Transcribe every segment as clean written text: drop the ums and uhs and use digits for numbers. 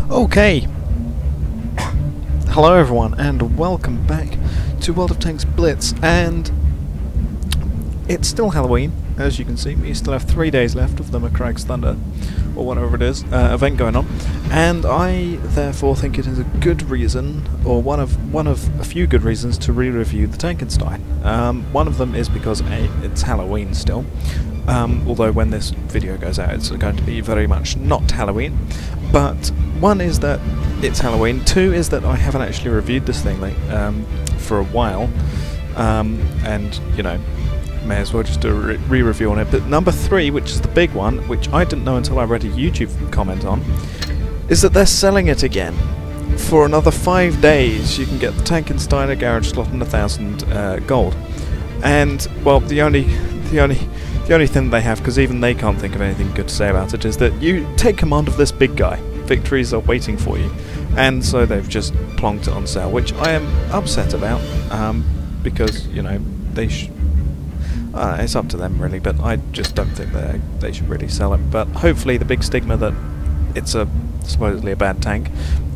Okay, hello everyone and welcome back to World of Tanks Blitz, and it's still Halloween, as you can see. We still have 3 days left of the McCragg's Thunder, or whatever it is, event going on, and I therefore think it is a good reason, or one of a few good reasons, to re-review the Tankenstein. One of them is because A, it's Halloween still, although when this video goes out it's going to be very much not Halloween. But one is that it's Halloween, two is that I haven't actually reviewed this thing for a while, and you know, may as well just do a re-review on it. But number three, which is the big one, which I didn't know until I read a YouTube comment on, is that they're selling it again for another 5 days. You can get the Tankenstein, a garage slot, and 1,000 gold. And well, the only thing they have, because even they can't think of anything good to say about it, is that you take command of this big guy. Victories are waiting for you, and so they've just plonked it on sale, which I am upset about, because, you know, they it's up to them really, but I just don't think they should really sell it. But hopefully the big stigma that it's supposedly a bad tank,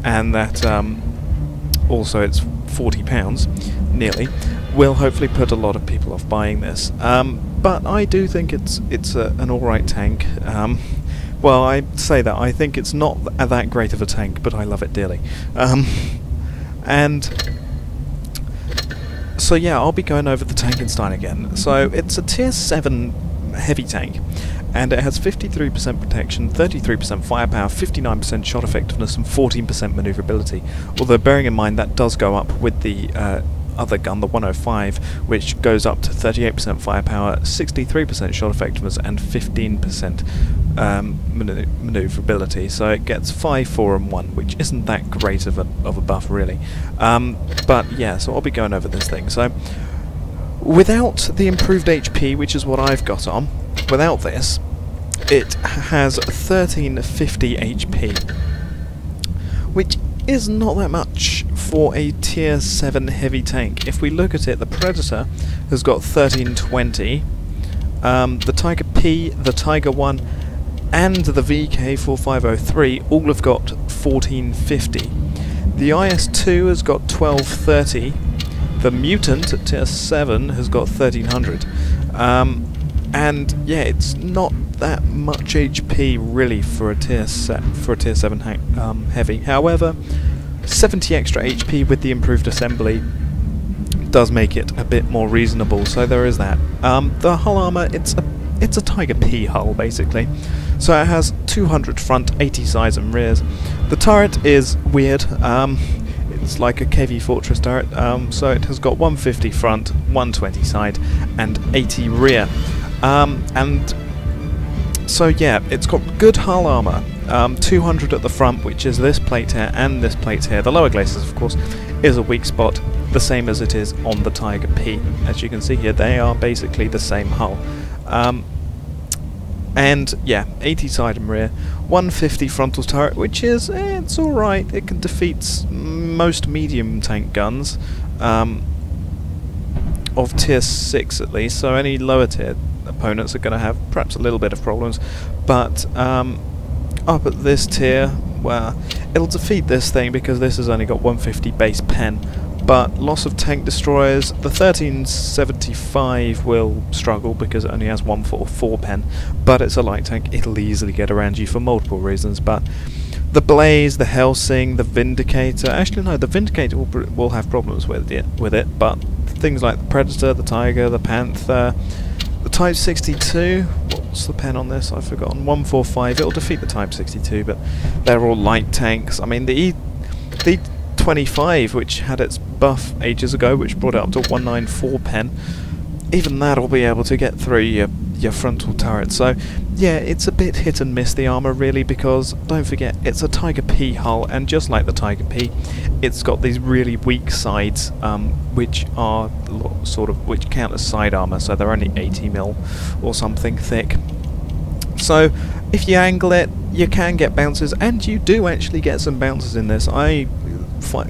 and that also it's £40 nearly, will hopefully put a lot of people off buying this. But I do think it's an alright tank. Well, I say that, I think it's not that great of a tank, but I love it dearly. And so yeah, I'll be going over the Tankenstein again. So it's a tier 7 heavy tank, and it has 53% protection, 33% firepower, 59% shot effectiveness, and 14% maneuverability. Although bearing in mind that does go up with the other gun, the 105, which goes up to 38% firepower, 63% shot effectiveness, and 15% maneuverability. So it gets 5, 4, and 1, which isn't that great of a buff really. But yeah, so I'll be going over this thing. So without the improved HP, which is what I've got on, without this, it has 1350 HP, which is not that much for a tier 7 heavy tank. If we look at it, the Predator has got 1320, the Tiger P, the Tiger 1, and the VK4503 all have got 1450. The IS-2 has got 1230, the Mutant at tier 7 has got 1300, and yeah, it's not that much HP really for a tier 7 heavy. However, 70 extra HP with the improved assembly does make it a bit more reasonable, so there is that. The hull armor, it's a Tiger P hull basically, so it has 200 front, 80 sides and rears. The turret is weird. It's like a KV Fortress turret, so it has got 150 front, 120 side, and 80 rear. And so yeah, it's got good hull armor, 200 at the front, which is this plate here and this plate here. The lower glacis, of course, is a weak spot, the same as it is on the Tiger P. As you can see here, they are basically the same hull. And yeah, 80 side and rear, 150 frontal turret, which is, it's alright. It can defeat most medium tank guns, of tier 6 at least, so any lower tier opponents are going to have perhaps a little bit of problems. But up at this tier, well, it'll defeat this thing because this has only got 150 base pen. But loss of tank destroyers, the 1375 will struggle because it only has 144 pen, but it's a light tank, it'll easily get around you for multiple reasons. But the Blaze, the Helsing, the Vindicator, actually no, the Vindicator will have problems with it, but things like the Predator, the Tiger, the Panther, the Type 62, what's the pen on this? I've forgotten. 145, it'll defeat the Type 62, but they're all light tanks. I mean, the E25, which had its buff ages ago, which brought it up to 194 pen, even that'll be able to get through your frontal turret. So yeah, it's a bit hit and miss, the armor really, because don't forget, it's a Tiger P hull, and just like the Tiger P, it's got these really weak sides, which are which count as side armor, so they're only 80mm or something thick. So if you angle it, you can get bounces, and you do actually get some bounces in this.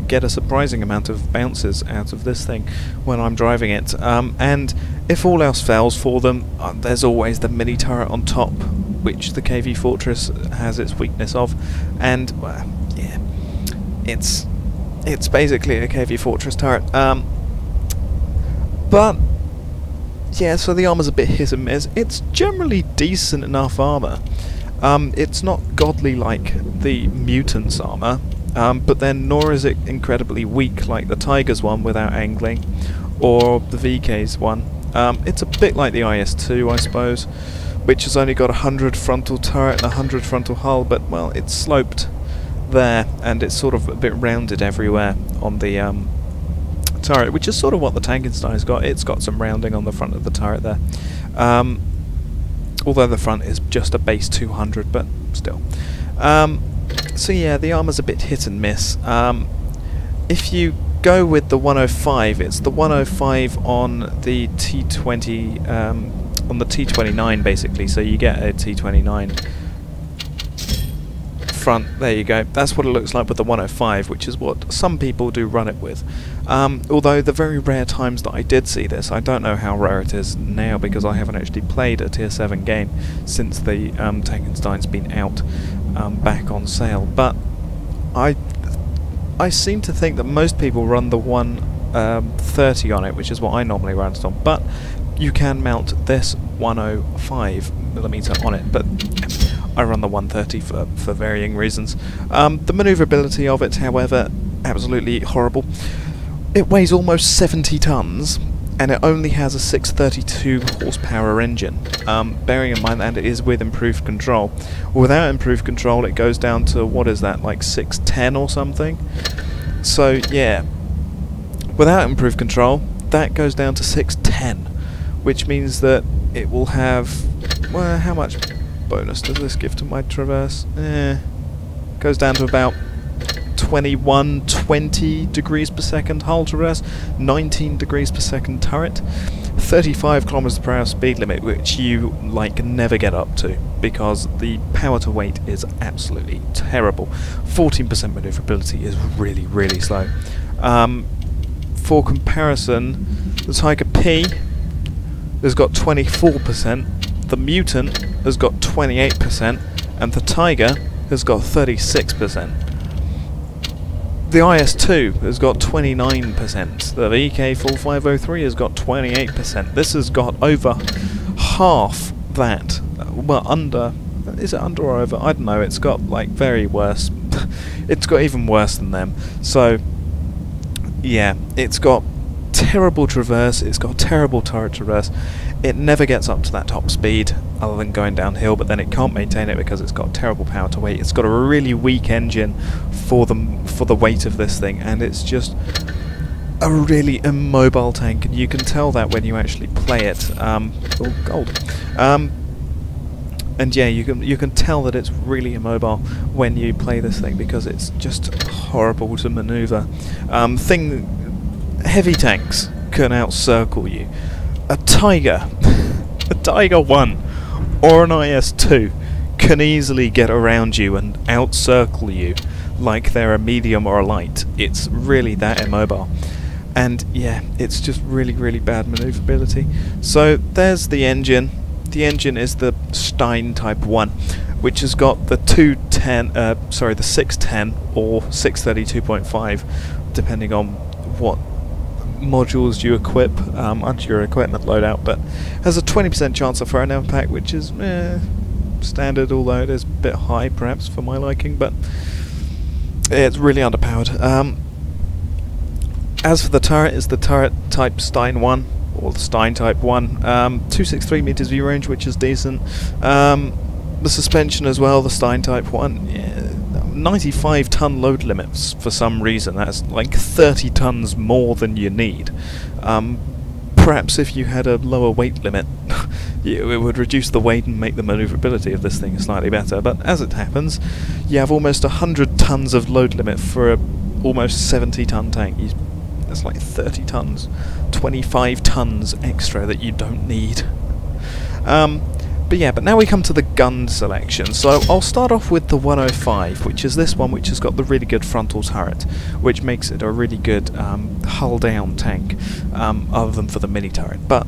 get a surprising amount of bounces out of this thing when I'm driving it. And if all else fails for them, there's always the mini turret on top, which the KV Fortress has its weakness of. And yeah, it's basically a KV Fortress turret. But yeah, so the armor's a bit hit and miss. It's generally decent enough armor. It's not godly like the Mutant's armor, but then nor is it incredibly weak like the Tiger's one without angling, or the VK's one. It's a bit like the IS-2, I suppose, which has only got 100 frontal turret and 100 frontal hull, but well, it's sloped there, and it's sort of a bit rounded everywhere on the turret, which is sort of what the Tankenstein's got. It's got some rounding on the front of the turret there, although the front is just a base 200, but still. So yeah, the armor's a bit hit and miss. If you go with the 105, it's the 105 on the T20, on the T29 basically, so you get a T29 front. There you go. That's what it looks like with the 105, which is what some people do run it with. Although the very rare times that I did see this, I don't know how rare it is now because I haven't actually played a tier 7 game since the Tankenstein's been out back on sale, but I seem to think that most people run the 130 on it, which is what I normally run it on, but you can mount this 105mm on it, but I run the 130 for varying reasons. The maneuverability of it, however, absolutely horrible. It weighs almost 70 tons, and it only has a 632 horsepower engine, bearing in mind that it is with improved control. Without improved control it goes down to, what is that, like 610 or something? So yeah, without improved control that goes down to 610, which means that it will have, well, how much bonus does this give to my traverse? Goes down to about 20 degrees per second hull traverse, 19 degrees per second turret, 35 kilometers per hour speed limit, which you like never get up to because the power to weight is absolutely terrible. 14% maneuverability is really, really slow. For comparison, the Tiger P has got 24%, the Mutant has got 28%, and the Tiger has got 36%. The IS-2 has got 29%, the VK4503 has got 28%. This has got over half that. Well, under, is it under or over? I don't know, it's got like very worse. It's got even worse than them. So yeah, it's got terrible traverse, it's got terrible turret traverse. It never gets up to that top speed other than going downhill, but then it can't maintain it because it's got terrible power to weight. It's got a really weak engine for the weight of this thing, and it's just a really immobile tank, and you can tell that when you actually play it. Oh, gold. And yeah, you can tell that it's really immobile when you play this thing because it's just horrible to maneuver. Heavy tanks can outcircle you. A Tiger, a Tiger 1 or an IS-2 can easily get around you and outcircle you like they're a medium or a light. It's really that immobile. And yeah, it's just really, really bad maneuverability. So there's the engine. The engine is the Stein Type 1, which has got the 610 or 632.5, depending on what modules you equip onto your equipment loadout, but has a 20% chance of throwing impact, which is standard, although it is a bit high perhaps for my liking, but it's really underpowered. As for the turret, it's the turret type Stein 1, or the Stein Type 1, 263 meters view range, which is decent. The suspension as well, the Stein Type 1, yeah, 95 ton load limits for some reason. That's like 30 tons more than you need. Perhaps if you had a lower weight limit it would reduce the weight and make the maneuverability of this thing slightly better, but as it happens you have almost 100 tons of load limit for a almost 70 ton tank. That's like 30 tons, 25 tons extra that you don't need. But yeah, but now we come to the gun selection. So I'll start off with the 105, which is this one, which has got the really good frontal turret, which makes it a really good hull-down tank, other than for the mini turret. But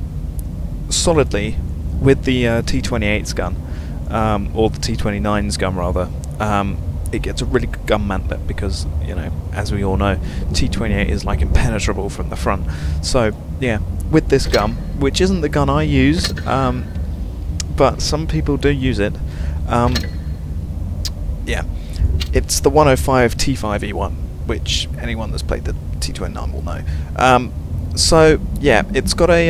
solidly, with the T28's gun, or the T29's gun rather, it gets a really good gun mantlet because, you know, as we all know, T28 is like impenetrable from the front. So yeah, with this gun, which isn't the gun I use, but some people do use it. Yeah, it's the 105 T5E1, which anyone that's played the T29 will know. So yeah, it's got a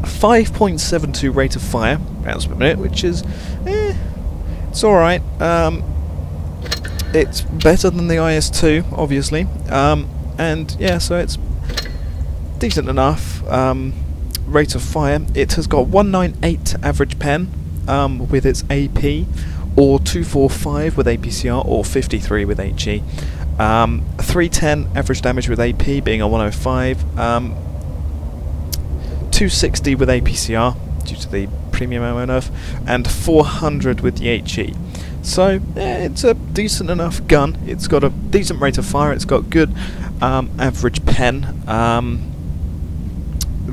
5.72 rate of fire rounds per minute, which is, it's alright. It's better than the IS-2, obviously, and yeah, so it's decent enough. Rate of fire. It has got 198 average pen with its AP, or 245 with APCR, or 53 with HE. 310 average damage with AP, being a 105. 260 with APCR due to the premium ammo nerf, and 400 with the HE. So it's a decent enough gun. It's got a decent rate of fire. It's got good average pen.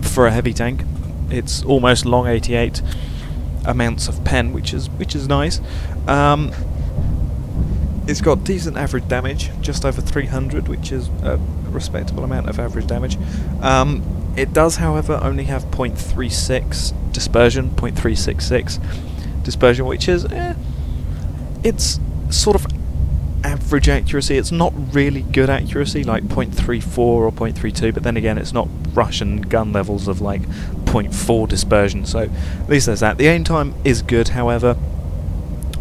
For a heavy tank, it's almost long 88 amounts of pen, which is nice. It's got decent average damage, just over 300, which is a respectable amount of average damage. It does, however, only have 0.36 dispersion, 0.366 dispersion, which is it's sort of average accuracy. It's not really good accuracy, like 0.34 or 0.32, but then again, it's not Russian gun levels of like 0.4 dispersion, so at least there's that. The aim time is good, however,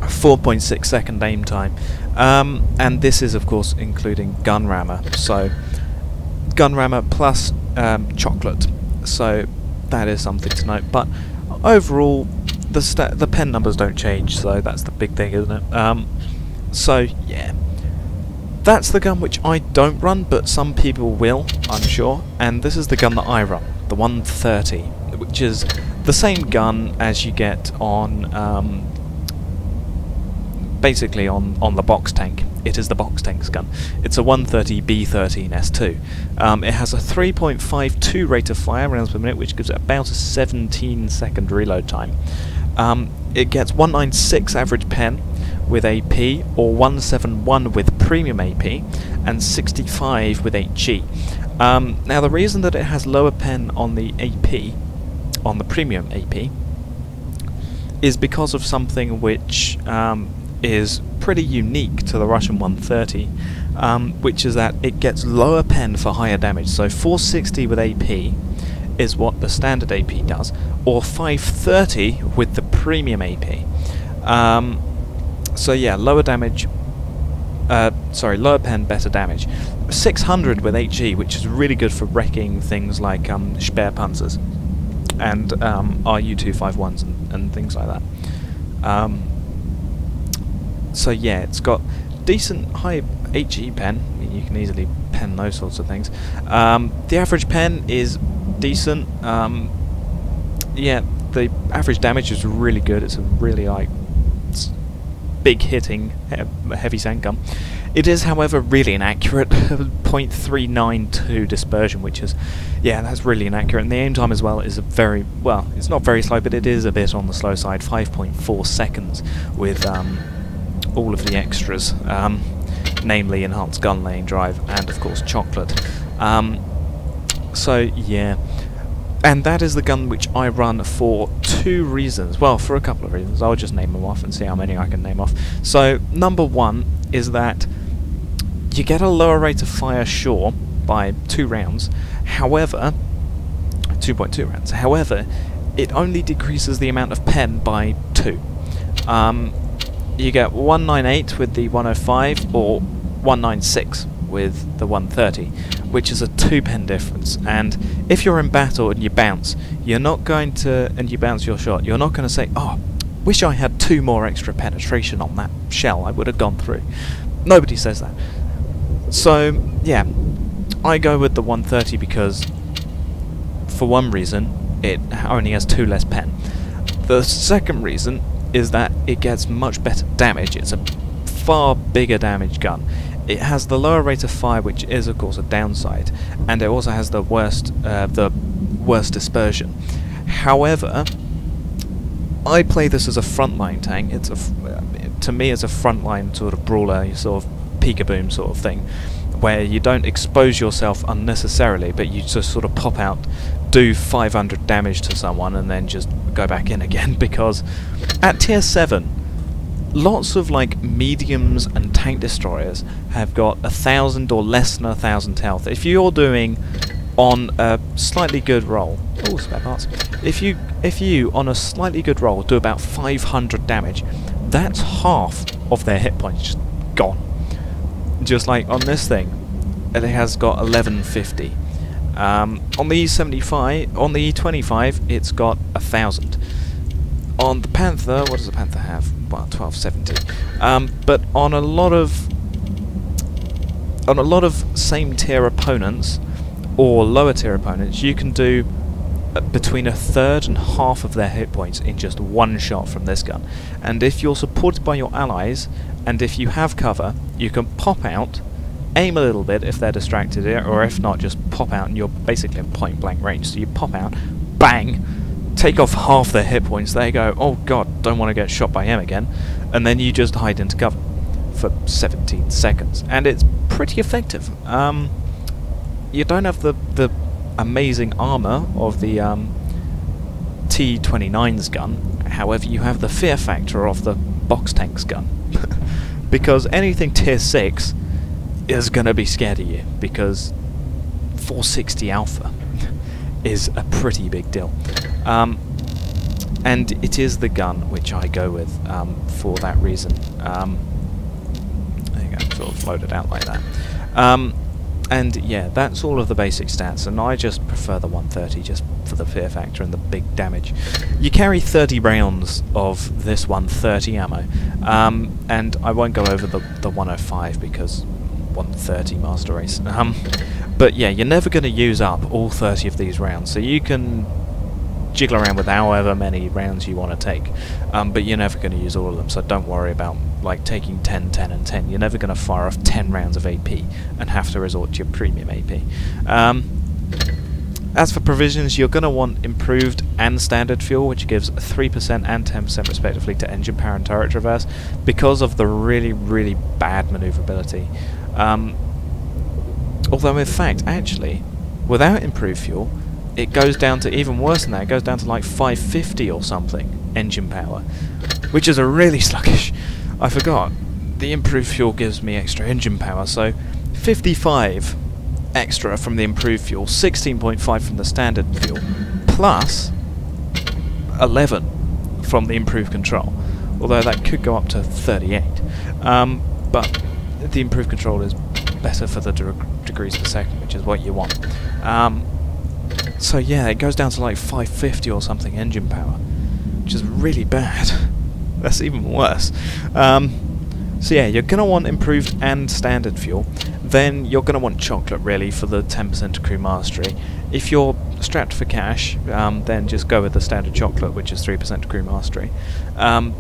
4.6 second aim time, and this is of course including gun rammer, so gun rammer plus chocolate, so that is something to note. But overall, the pen numbers don't change, so that's the big thing, isn't it? So yeah, that's the gun which I don't run, but some people will, I'm sure, and this is the gun that I run, the 130, which is the same gun as you get on, basically on the box tank. It is the box tank's gun. It's a 130 B13 S2. It has a 3.52 rate of fire rounds per minute, which gives it about a 17-second reload time. It gets 196 average pen with AP, or 171 with premium AP, and 65 with HE. Now the reason that it has lower pen on the AP, on the premium AP, is because of something which is pretty unique to the Russian 130, which is that it gets lower pen for higher damage. So 460 with AP is what the standard AP does, or 530 with the premium AP. So yeah, lower damage, lower pen, better damage. 600 with HE, which is really good for wrecking things like Speerpanzers and RU-251s and things like that. So yeah, it's got decent high HE pen. I mean, you can easily pen those sorts of things. The average pen is decent. Yeah, the average damage is really good. It's a really big hitting heavy tank gun. It is, however, really inaccurate. 0.392 dispersion, which is, yeah, that's really inaccurate. And the aim time as well is a very, well, it's not very slow, but it is a bit on the slow side. 5.4 seconds with all of the extras, namely enhanced gun lane drive and of course chocolate. So yeah, and that is the gun which I run for two reasons. Well, for a couple of reasons. I'll just name them off and see how many I can name off. So number one is that you get a lower rate of fire, sure, by 2 rounds. However, 2.2 rounds. However, it only decreases the amount of pen by 2. You get 198 with the 105 or 196 with the 130, which is a 2 pen difference. And if you're in battle and you bounce, you're not going to, and you bounce your shot, you're not going to say, oh, wish I had 2 more extra penetration on that shell, I would have gone through. Nobody says that. So yeah, I go with the 130 because, for one reason, it only has 2 less pen. The second reason is that it gets much better damage. It's a far bigger damage gun. It has the lower rate of fire, which is of course a downside, and it also has the worst dispersion. However, I play this as a frontline tank. It's to me it's a frontline sort of brawler, sort of peek-a-boom sort of thing, where you don't expose yourself unnecessarily, but you just sort of pop out, do 500 damage to someone, and then just go back in again. Because at tier 7, lots of like mediums and tank destroyers have got 1,000 or less than 1,000 health. If you're doing on a slightly good roll, oh, spare parts. If you on a slightly good roll do about 500 damage, that's half of their hit points just gone. Just like on this thing, it has got 1150. On the E75, on the E25, it's got 1,000. On the Panther, what does the Panther have? Well, 1270. But on a lot of same tier opponents or lower tier opponents, you can do between a third and half of their hit points in just one shot from this gun. And if you're supported by your allies, and if you have cover, you can pop out, aim a little bit if they're distracted, or if not, just pop out and you're basically in point blank range. So you pop out, bang, take off half their hit points, they go, oh god, don't want to get shot by him again, and then you just hide into cover for 17 seconds. And it's pretty effective. You don't have the amazing armour of the T-29's gun, however you have the fear factor of the box tank's gun. Because anything tier 6 is going to be scared of you, because 460 alpha is a pretty big deal. And it is the gun which I go with for that reason. There you go, sort of floated out like that. And yeah, that's all of the basic stats, and I just prefer the 130 just for the fear factor and the big damage. You carry 30 rounds of this 130 ammo, and I won't go over the 105 because 130 master race. But yeah, you're never going to use up all 30 of these rounds, so you can jiggle around with however many rounds you want to take, but you're never going to use all of them, so don't worry about like taking 10, 10 and 10. You're never going to fire off 10 rounds of AP and have to resort to your premium AP. As for provisions, you're going to want improved and standard fuel, which gives 3% and 10% respectively to engine power and turret traverse, because of the really, really bad maneuverability. Although in fact, actually, without improved fuel, it goes down to even worse than that. It goes down to like 550 or something engine power, which is a really sluggish. I forgot. The improved fuel gives me extra engine power, so 55 extra from the improved fuel, 16.5 from the standard fuel, plus 11 from the improved control. Although that could go up to 38. But the improved control is better for the degrees per second, which is what you want. So yeah, it goes down to like 550 or something engine power, which is really bad. That's even worse. So yeah, you're going to want improved and standard fuel. Then you're going to want chocolate, really, for the 10% to crew mastery. If you're strapped for cash, then just go with the standard chocolate, which is 3% to crew mastery.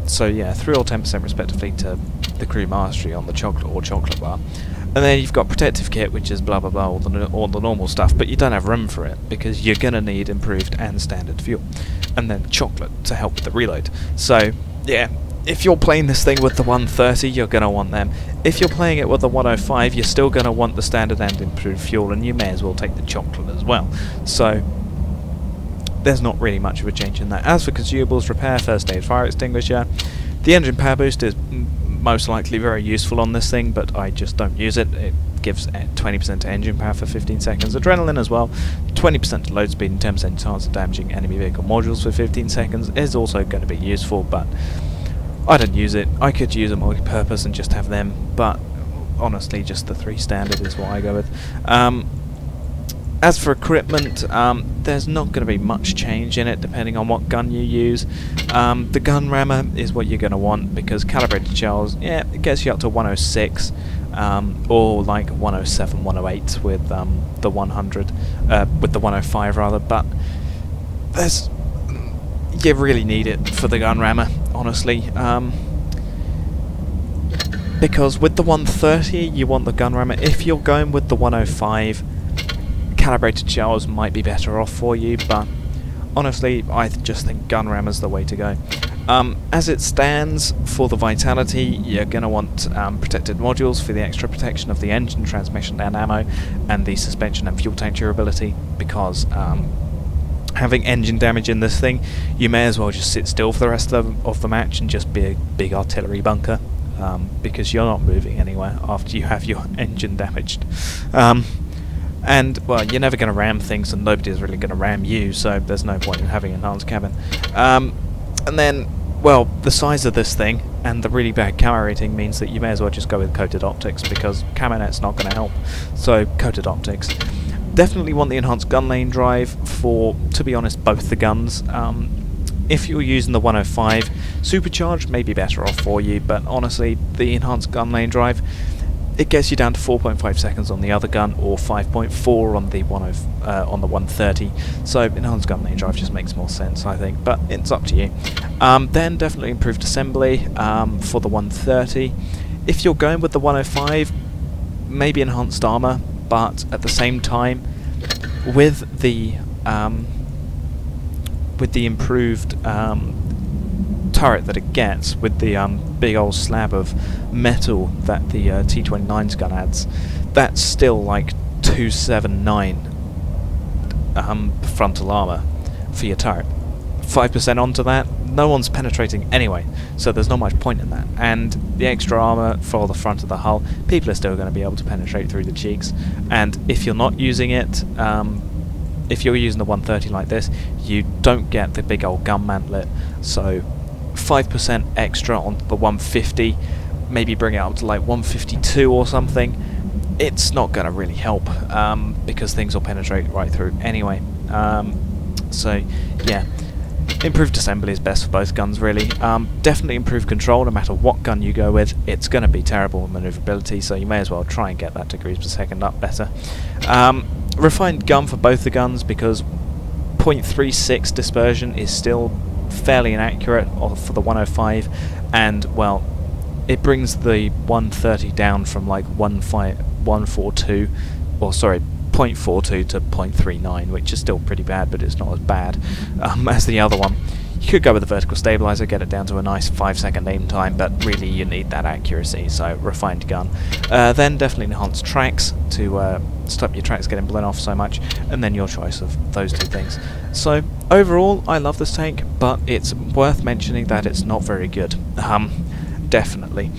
So yeah, 3 or 10% respectively to the crew mastery on the chocolate or chocolate bar. And then you've got protective kit, which is blah blah blah, all the normal stuff, but you don't have room for it, because you're going to need improved and standard fuel. And then chocolate to help with the reload. So yeah, if you're playing this thing with the 130, you're going to want them. If you're playing it with the 105, you're still going to want the standard and improved fuel, and you may as well take the chocolate as well. So there's not really much of a change in that. As for consumables, repair, first aid, fire extinguisher, the engine power boost is most likely very useful on this thing, but I just don't use it. It gives 20% to engine power for 15 seconds. Adrenaline as well, 20% to load speed and 10% chance of damaging enemy vehicle modules for 15 seconds is also going to be useful, but I don't use it. I could use a multi-purpose and just have them, but honestly just the 3 standard is what I go with. As for equipment, there's not going to be much change in it depending on what gun you use. The gun rammer is what you're going to want, because calibrated shells, yeah, it gets you up to 106, or like 107, 108 with the 100, with the 105 rather, but there's... you really need it for the gun rammer, honestly. Because with the 130, you want the gun rammer. If you're going with the 105, calibrated shells might be better off for you, but honestly, I just think gun rammer's the way to go. As it stands, for the vitality, you're going to want protected modules for the extra protection of the engine, transmission and ammo, and the suspension and fuel tank durability, because having engine damage in this thing, you may as well just sit still for the rest of the match and just be a big artillery bunker, because you're not moving anywhere after you have your engine damaged. And, well, you're never going to ram things, and nobody's really going to ram you, so there's no point in having an enhanced cabin. And then, well, the size of this thing and the really bad camo rating means that you may as well just go with coated optics, because camo net's not going to help. So, coated optics. Definitely want the enhanced gun lane drive for, to be honest, both the guns. If you're using the 105, supercharged may be better off for you, but honestly, the enhanced gun lane drive, it gets you down to 4.5 seconds on the other gun, or 5.4 on the 130. So enhanced gun lane drive just makes more sense, I think, but it's up to you. Then definitely improved assembly for the 130. If you're going with the 105, maybe enhanced armor, but at the same time, with the improved turret that it gets, with the big old slab of metal that the T-29's gun adds, that's still like 279 frontal armor for your turret. 5% onto that, no one's penetrating anyway, so there's not much point in that. And the extra armor for the front of the hull, people are still going to be able to penetrate through the cheeks. And if you're not using it, if you're using the 130 like this, you don't get the big old gun mantlet, so 5% extra on the 150, maybe bring it up to like 152 or something. It's not going to really help, because things will penetrate right through anyway. So yeah, improved assembly is best for both guns, really. Definitely improved control. No matter what gun you go with, it's going to be terrible with maneuverability, so you may as well try and get that degrees per second up better. Refined gun for both the guns, because 0.36 dispersion is still fairly inaccurate for the 105, and, well, it brings the 130 down from like 142, or sorry, 0.42 to 0.39, which is still pretty bad, but it's not as bad as the other one. You could go with a vertical stabilizer, get it down to a nice 5-second aim time, but really you need that accuracy, so refined gun. Then definitely enhanced tracks to stop your tracks getting blown off so much, and then your choice of those two things. So overall, I love this tank, but it's worth mentioning that it's not very good. Definitely.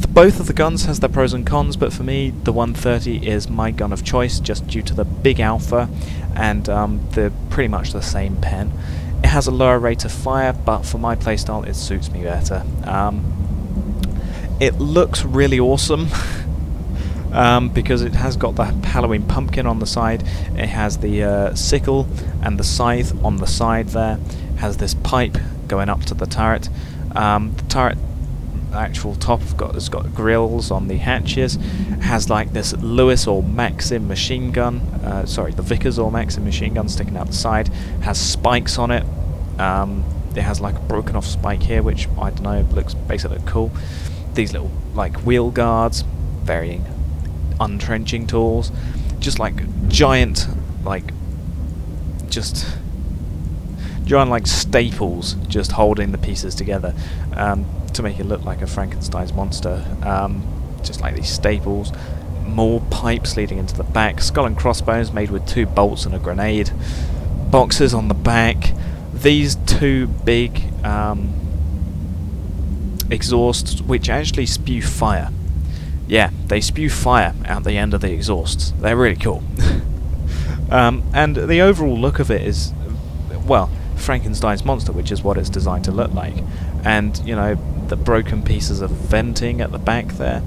Both of the guns has their pros and cons, but for me, the 130 is my gun of choice, just due to the big alpha and the pretty much the same pen. It has a lower rate of fire, but for my playstyle, it suits me better. It looks really awesome. Because it has got the Halloween pumpkin on the side, it has the sickle and the scythe on the side there, has this pipe going up to the turret. The turret actual top has got grills on the hatches, has like this Lewis or Maxim machine gun, sorry, the Vickers or Maxim machine gun sticking out the side, has spikes on it. It has like a broken off spike here, which, I don't know, looks basically cool. These little like wheel guards, varying untrenching tools, just like giant like staples just holding the pieces together to make it look like a Frankenstein's monster. Just like these staples, more pipes leading into the back, skull and crossbones made with 2 bolts and a grenade, boxes on the back, these 2 big exhausts which actually spew fire. Yeah, they spew fire out the end of the exhausts. They're really cool. And the overall look of it is, well, Frankenstein's monster, which is what it's designed to look like. And, you know, the broken pieces of venting at the back there,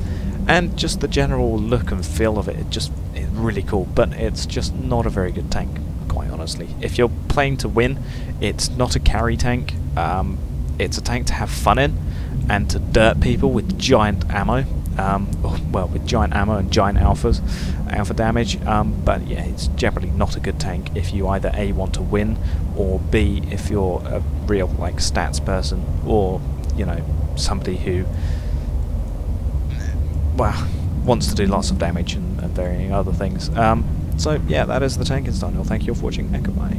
and just the general look and feel of it, it's really cool, but it's just not a very good tank, quite honestly. If you're playing to win, it's not a carry tank. It's a tank to have fun in, and to dirt people with giant ammo. well, with giant ammo and giant alpha damage, but yeah, it's generally not a good tank if you either A, want to win, or B, if you're a real like stats person, or you know, somebody who, well, wants to do lots of damage and varying other things. So yeah, that is the Tankenstein. Well, thank you all for watching, and goodbye.